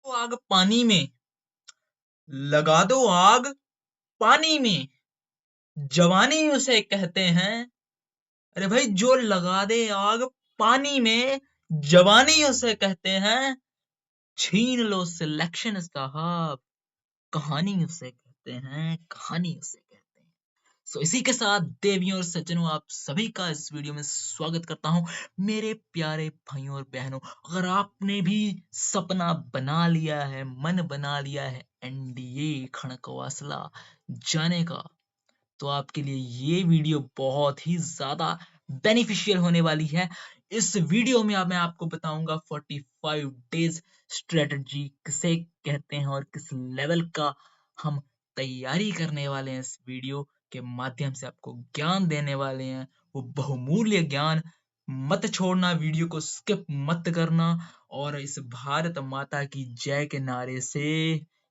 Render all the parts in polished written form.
दो आग पानी में, लगा दो आग पानी में, जवानी उसे कहते हैं। अरे भाई, जो लगा दे आग पानी में, जवानी उसे कहते हैं। छीन लो सिलेक्शन साहब, कहानी उसे कहते हैं, कहानी उसे कहते हैं। इसी के साथ देवियों और सज्जनों, आप सभी का इस वीडियो में स्वागत करता हूं। मेरे प्यारे भाइयों और बहनों, अगर आपने भी सपना बना लिया है, मन बना लिया है एनडीए खड़कवासला जाने का, तो आपके लिए ये वीडियो बहुत ही ज्यादा बेनिफिशियल होने वाली है। इस वीडियो में अब मैं आपको बताऊंगा 45 डेज स्ट्रेटजी किसे कहते हैं और किस लेवल का हम तैयारी करने वाले हैं। इस वीडियो के माध्यम से आपको ज्ञान देने वाले हैं, वो बहुमूल्य ज्ञान। मत छोड़ना, वीडियो को स्किप मत करना। और इस भारत माता की जय के नारे से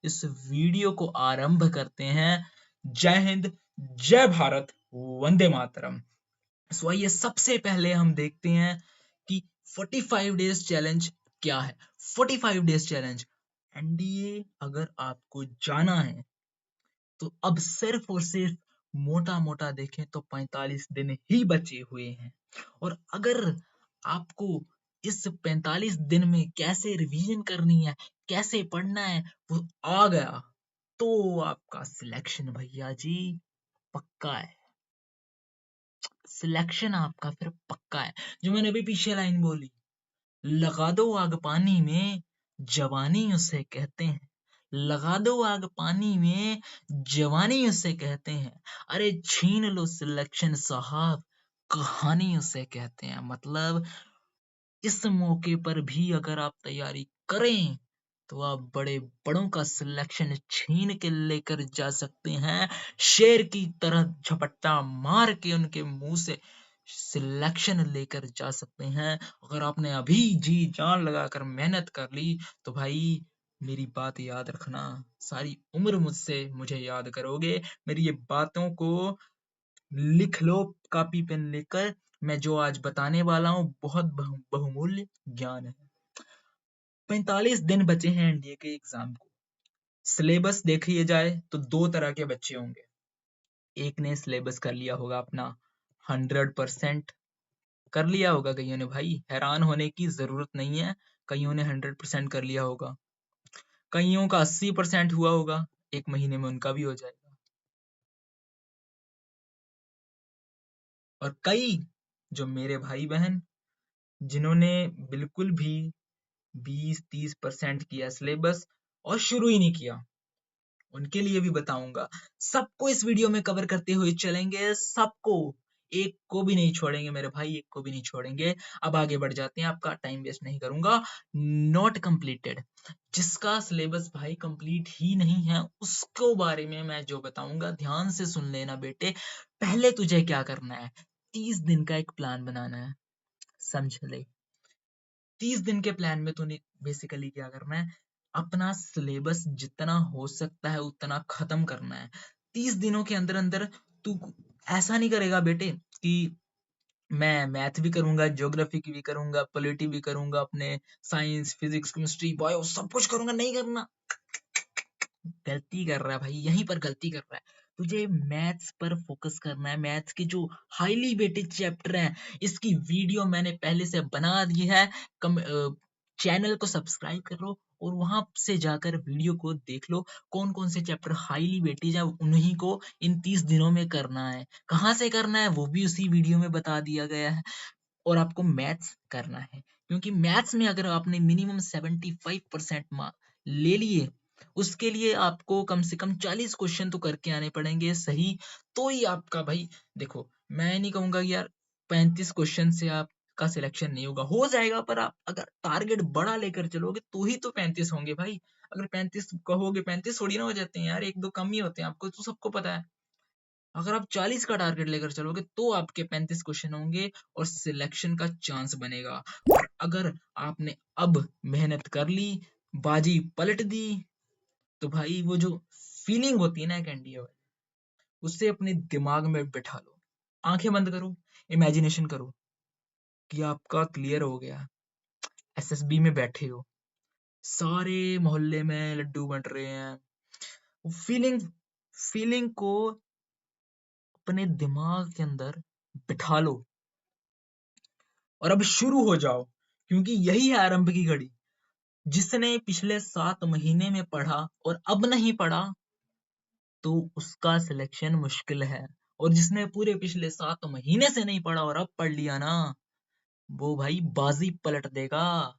इस वीडियो को आरंभ करते हैं। जय हिंद, जय भारत, वंदे मातरम। आइए सबसे पहले हम देखते हैं कि 45 डेज चैलेंज क्या है। 45 डेज चैलेंज, एनडीए अगर आपको जाना है तो अब सिर्फ और सिर्फ मोटा मोटा देखें तो 45 दिन ही बचे हुए हैं। और अगर आपको इस 45 दिन में कैसे रिवीजन करनी है, कैसे पढ़ना है, वो आ गया, तो आपका सिलेक्शन भैया जी पक्का है। सिलेक्शन आपका फिर पक्का है। जो मैंने अभी पीछे लाइन बोली, लगा दो आग पानी में, जवानी उसे कहते हैं। लगा दो आग पानी में, जवानी उसे कहते हैं। अरे छीन लो सिलेक्शन साहब, कहानी उसे कहते हैं। मतलब इस मौके पर भी अगर आप तैयारी करें तो आप बड़े बड़ों का सिलेक्शन छीन के लेकर जा सकते हैं। शेर की तरह झपट्टा मार के उनके मुंह से सिलेक्शन लेकर जा सकते हैं। अगर आपने अभी जी जान लगाकर मेहनत कर ली तो भाई मेरी बात याद रखना, सारी उम्र मुझसे मुझे याद करोगे। मेरी ये बातों को लिख लो कॉपी पेन लेकर। मैं जो आज बताने वाला हूँ बहुत बहुमूल्य ज्ञान है। 45 दिन बचे हैं एनडीए के एग्जाम को। सिलेबस देख लिया जाए तो दो तरह के बच्चे होंगे। एक ने सिलेबस कर लिया होगा अपना 100%, कर लिया होगा कईयों ने, भाई हैरान होने की जरूरत नहीं है। कईयों ने 100% कर लिया होगा, कईयों का 80% हुआ होगा, एक महीने में उनका भी हो जाएगा। और कई जो मेरे भाई बहन जिन्होंने बिल्कुल भी 20-30% किया सिलेबस और शुरू ही नहीं किया, उनके लिए भी बताऊंगा। सबको इस वीडियो में कवर करते हुए चलेंगे, सबको, एक को भी नहीं छोड़ेंगे मेरे भाई, एक को भी नहीं छोड़ेंगे। अब आगे बढ़ जाते हैं, आपका टाइम वेस्ट नहीं करूंगा। नॉट कंप्लीटेड, जिसका सिलेबस भाई कंप्लीट ही नहीं है, उसको बारे में मैं जो बताऊंगा ध्यान से सुन लेना बेटे। पहले तुझे क्या करना है, 30 दिन का एक प्लान बनाना है, समझ ले। 30 दिन के प्लान में तूने बेसिकली क्या करना है, अपना सिलेबस जितना हो सकता है उतना खत्म करना है। 30 दिनों के अंदर अंदर तू ऐसा नहीं करेगा बेटे कि मैं मैथ भी करूंगा, ज्योग्राफी की भी करूंगा, पॉलिटी भी करूंगा, अपने साइंस, फिजिक्स, केमिस्ट्री, बायो सब कुछ करूंगा। नहीं करना, गलती कर रहा है भाई, यहीं पर गलती कर रहा है। तुझे मैथ्स पर फोकस करना है। मैथ्स के जो हाईली वेटेड चैप्टर हैं, इसकी वीडियो मैंने पहले से बना दी है। चैनल को सब्सक्राइब कर लो और वहां से जाकर वीडियो को देख लो, कौन कौन से चैप्टर हाईली वेटेज है, उन्हीं को इन 30 दिनों में करना है। कहाँ से करना है वो भी उसी वीडियो में बता दिया गया है। और आपको मैथ्स करना है, क्योंकि मैथ्स में अगर आपने मिनिमम 75% मार्क ले लिए, उसके लिए आपको कम से कम 40 क्वेश्चन तो करके आने पड़ेंगे सही। तो ही आपका भाई, देखो मैं नहीं कहूंगा कि यार 35 क्वेश्चन से आपका सिलेक्शन नहीं होगा, हो जाएगा, पर आप अगर टारगेट बड़ा लेकर चलोगे तो ही तो 35 होंगे भाई। अगर 35 कहोगे, 35 थोड़ी ना हो जाते हैं यार, एक दो कम ही होते हैं, आपको तो सबको पता है। अगर आप 40 का टारगेट लेकर चलोगे तो आपके 35 क्वेश्चन होंगे और सिलेक्शन का चांस बनेगा। और अगर आपने अब मेहनत कर ली, बाजी पलट दी, तो भाई वो जो फीलिंग होती है ना कैंडी, उससे अपने दिमाग में बिठा लो। आंखें बंद करो, इमेजिनेशन करो कि आपका क्लियर हो गया, एसएसबी में बैठे हो, सारे मोहल्ले में लड्डू बंट रहे हैं। फीलिंग फीलिंग को अपने दिमाग के अंदर बिठा लो और अब शुरू हो जाओ, क्योंकि यही है आरंभ की घड़ी। जिसने पिछले 7 महीने में पढ़ा और अब नहीं पढ़ा, तो उसका सिलेक्शन मुश्किल है। और जिसने पूरे पिछले 7 महीने से नहीं पढ़ा और अब पढ़ लिया ना, वो भाई बाजी पलट देगा।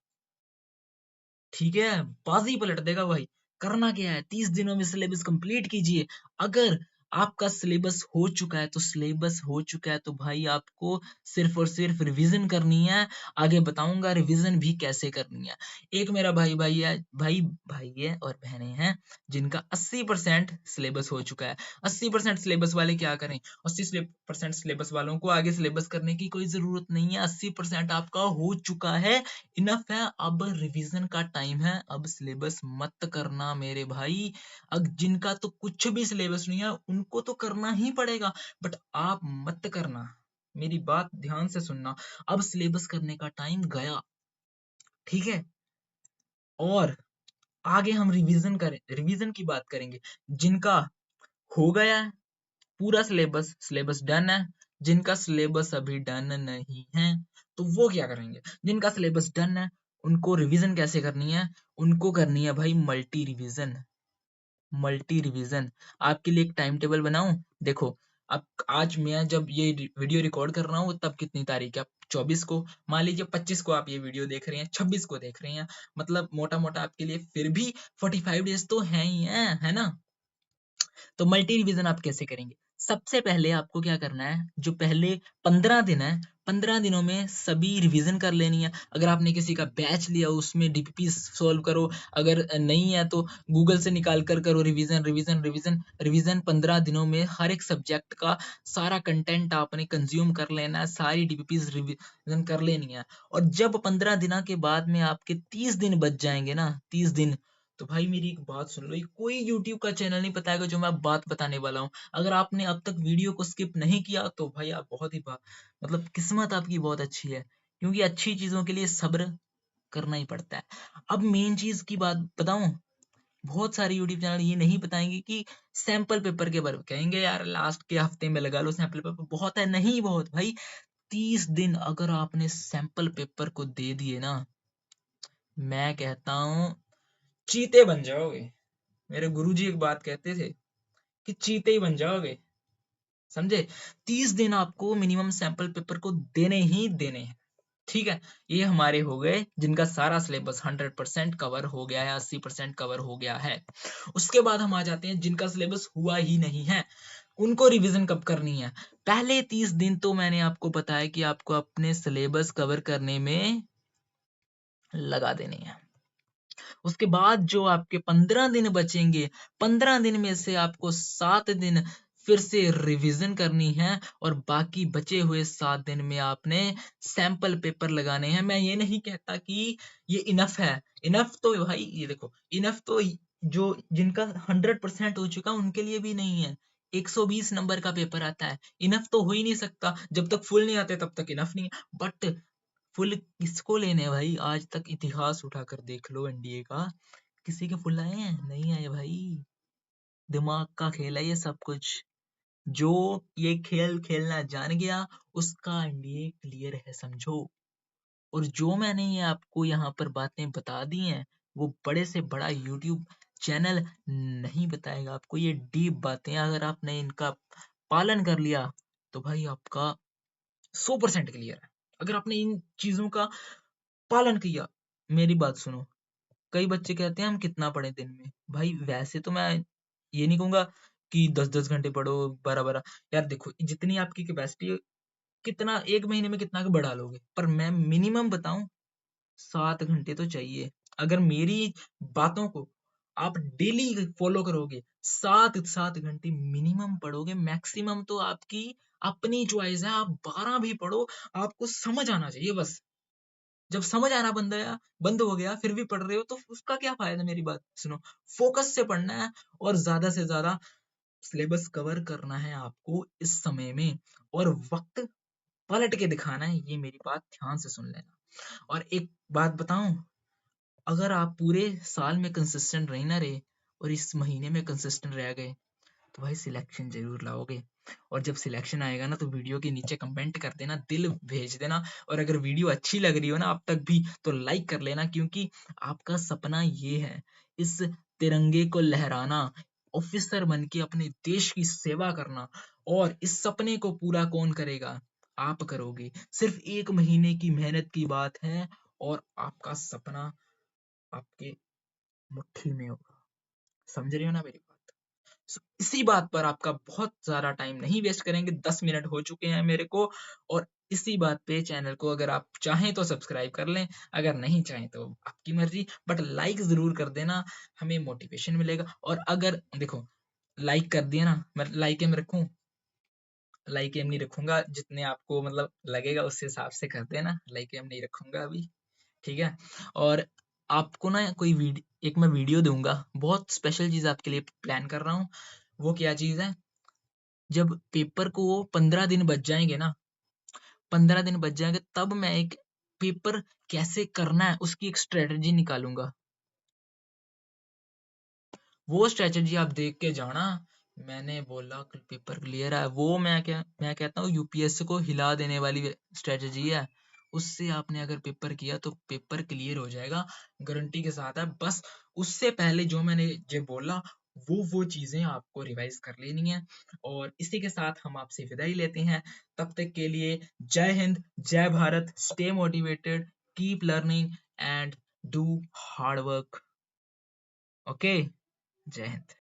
ठीक है, बाजी पलट देगा भाई। करना क्या है, 30 दिनों में सिलेबस कंप्लीट कीजिए। अगर आपका सिलेबस हो चुका है तो सिलेबस हो चुका है, तो भाई आपको सिर्फ और सिर्फ रिवीजन करनी है। आगे बताऊंगा रिवीजन भी कैसे करनी है। एक मेरा भाई है और बहनें हैं जिनका 80% सिलेबस हो चुका है। 80% सिलेबस वाले क्या करें, 80% सिलेबस वालों को आगे सिलेबस करने की कोई जरूरत नहीं है। 80% आपका हो चुका है, इनफ है। अब रिवीजन का टाइम है, अब सिलेबस मत करना मेरे भाई। अब जिनका तो कुछ भी सिलेबस नहीं है उनको तो करना ही पड़ेगा, बट आप मत करना। मेरी बात ध्यान से सुनना। अब सिलेबस करने का टाइम गया, ठीक है। और आगे हम रिवीजन की बात करेंगे। जिनका हो गया है पूरा सिलेबस, सिलेबस डन है। जिनका सिलेबस अभी डन नहीं है, तो वो क्या करेंगे। जिनका सिलेबस डन है उनको रिवीजन कैसे करनी है, उनको करनी है भाई मल्टी रिवीजन। मल्टी रिवीजन आपके लिए एक टाइम टेबल बनाऊं, देखो। अब आज मैं जब ये वीडियो रिकॉर्ड कर रहा हूँ तब कितनी तारीख है, 24 को। मान लीजिए 25 को आप ये वीडियो देख रहे हैं, 26 को देख रहे हैं, मतलब मोटा मोटा आपके लिए फिर भी 45 डेज तो है ही है ना। तो मल्टी रिवीजन आप कैसे करेंगे, सबसे पहले आपको क्या करना है, जो पहले 15 दिन है, 15 दिनों में सभी रिवीजन कर लेनी है। अगर आपने किसी का बैच लिया उसमें डीपीपी सॉल्व करो, अगर नहीं है तो गूगल से निकाल कर करो रिवीजन रिवीजन रिवीजन रिवीजन। 15 दिनों में हर एक सब्जेक्ट का सारा कंटेंट आपने कंज्यूम कर लेना है, सारी डीपीपी रिवीजन कर लेनी है। और जब 15 दिन के बाद में आपके 30 दिन बच जाएंगे ना, 30 दिन, तो भाई मेरी एक बात सुन लो, ये कोई यूट्यूब का चैनल नहीं बताएगा जो मैं बात बताने वाला हूँ। अगर आपने अब तक वीडियो को स्किप नहीं किया तो भाई आप बहुत ही मतलब किस्मत आपकी बहुत अच्छी है, क्योंकि अच्छी चीजों के लिए सब्र करना ही पड़ता है। अब मेन चीज की बात बताऊं, बहुत सारे यूट्यूब चैनल ये नहीं बताएंगे कि सैंपल पेपर के बारे में, कहेंगे यार लास्ट के हफ्ते में लगा लो सैंपल पेपर, बहुत है नहीं बहुत भाई। 30 दिन अगर आपने सैंपल पेपर को दे दिए ना, मैं कहता हूँ चीते बन जाओगे। मेरे गुरुजी एक बात कहते थे कि चीते ही बन जाओगे, समझे। 30 दिन आपको मिनिमम सैंपल पेपर को देने ही देने हैं, ठीक है। ये हमारे हो गए जिनका सारा सिलेबस 100% कवर हो गया है, 80% कवर हो गया है। उसके बाद हम आ जाते हैं जिनका सिलेबस हुआ ही नहीं है, उनको रिवीजन कब करनी है। पहले 30 दिन तो मैंने आपको बताया कि आपको अपने सिलेबस कवर करने में लगा देने हैं। उसके बाद जो आपके 15 दिन बचेंगे, 15 दिन में से आपको 7 दिन फिर से रिवीजन करनी है, और बाकी बचे हुए 7 दिन में आपने सैंपल पेपर लगाने हैं। मैं ये नहीं कहता कि ये इनफ है, इनफ तो भाई ये देखो, इनफ तो जो जिनका 100% हो चुका उनके लिए भी नहीं है। 120 नंबर का पेपर आता है, इनफ तो हो ही नहीं सकता। जब तक फुल नहीं आते तब तक इनफ नहीं है। बट फुल किसको लेने हैं भाई, आज तक इतिहास उठाकर देख लो एनडीए का, किसी के फुल आए हैं, नहीं आए भाई। दिमाग का खेल है ये सब कुछ। जो ये खेल खेलना जान गया उसका एनडीए क्लियर है, समझो। और जो मैंने ये आपको यहाँ पर बातें बता दी हैं, वो बड़े से बड़ा यूट्यूब चैनल नहीं बताएगा आपको। ये डीप बातें अगर आपने इनका पालन कर लिया तो भाई आपका 100% क्लियर है। अगर आपने इन चीजों का पालन किया, मेरी बात सुनो। कई बच्चे कहते हैं हम कितना पढ़े दिन में, भाई वैसे तो मैं ये नहीं कहूंगा कि 10-10 घंटे पढ़ो, 12-12। यार देखो जितनी आपकी कैपेसिटी, कितना एक महीने में कितना बढ़ा लोगे, पर मैं मिनिमम बताऊं 7 घंटे तो चाहिए। अगर मेरी बातों को आप डेली फॉलो करोगे, 7-7 घंटे मिनिमम पढ़ोगे, मैक्सिमम तो आपकी अपनी चॉइस है, आप 12 भी पढ़ो, आपको समझ आना चाहिए बस। जब समझ आना बंद हो गया फिर भी पढ़ रहे हो तो उसका क्या फायदा, मेरी बात सुनो। फोकस से पढ़ना है और ज्यादा से ज्यादा सिलेबस कवर करना है आपको इस समय में, और वक्त पलट के दिखाना है, ये मेरी बात ध्यान से सुन लेना। और एक बात बताऊं, अगर आप पूरे साल में कंसिस्टेंट रहे ना रहे और इस महीने में कंसिस्टेंट रह गए तो भाई सिलेक्शन जरूर लाओगे। और जब सिलेक्शन आएगा ना तो वीडियो के नीचे कमेंट कर देना, दिल भेज देना। और अगर वीडियो अच्छी लग रही हो ना अब तक भी तो लाइक कर लेना, क्योंकि आपका सपना ये है इस तिरंगे को लहराना, ऑफिसर बन के अपने देश की सेवा करना। और इस सपने को पूरा कौन करेगा? आप करोगे। सिर्फ 1 महीने की मेहनत की बात है और आपका सपना आपके मुट्ठी में होगा। समझ रहे हो ना मेरी बात? इसी बात पर आपका बहुत ज़्यादा टाइम नहीं वेस्ट करेंगे, 10 मिनट हो चुके हैं मेरे को। और इसी बात पे चैनल को अगर आप चाहें तो सब्सक्राइब कर लें, अगर नहीं चाहें तो आपकी मर्ज़ी, बट लाइक ज़रूर कर देना, हमें मोटिवेशन मिलेगा। और अगर देखो लाइक कर दिया ना, मैं लाइक एम रखूँ? लाइक एम नहीं रखूँगा, जितने आपको मतलब लगेगा उस हिसाब से कर देना, लाइक एम नहीं रखूँगा अभी, ठीक है? और आपको ना कोई एक मैं वीडियो दूँगा, बहुत स्पेशल चीज़ आपके लिए प्लान कर रहा हूँ। वो क्या चीज़ है? जब पेपर को 15 दिन बच जाएँगे ना, 15 दिन बच जाएँगे तब मैं एक पेपर कैसे करना है उसकी एक स्ट्रैटेजी निकालूँगा। वो स्ट्रैटेजी आप देख के जाना। मैंने बोला कि पेपर क्लियर है, वो मैं कहता हूँ यूपीएससी को हिला देने वाली स्ट्रैटेजी है। उससे आपने अगर पेपर किया तो पेपर क्लियर हो जाएगा, गारंटी के साथ है। बस उससे पहले जो मैंने ये बोला वो चीजें आपको रिवाइज कर लेनी है। और इसी के साथ हम आपसे विदाई लेते हैं। तब तक के लिए जय हिंद, जय Bharat, stay motivated, keep learning and do hard work. Okay, जय हिंद।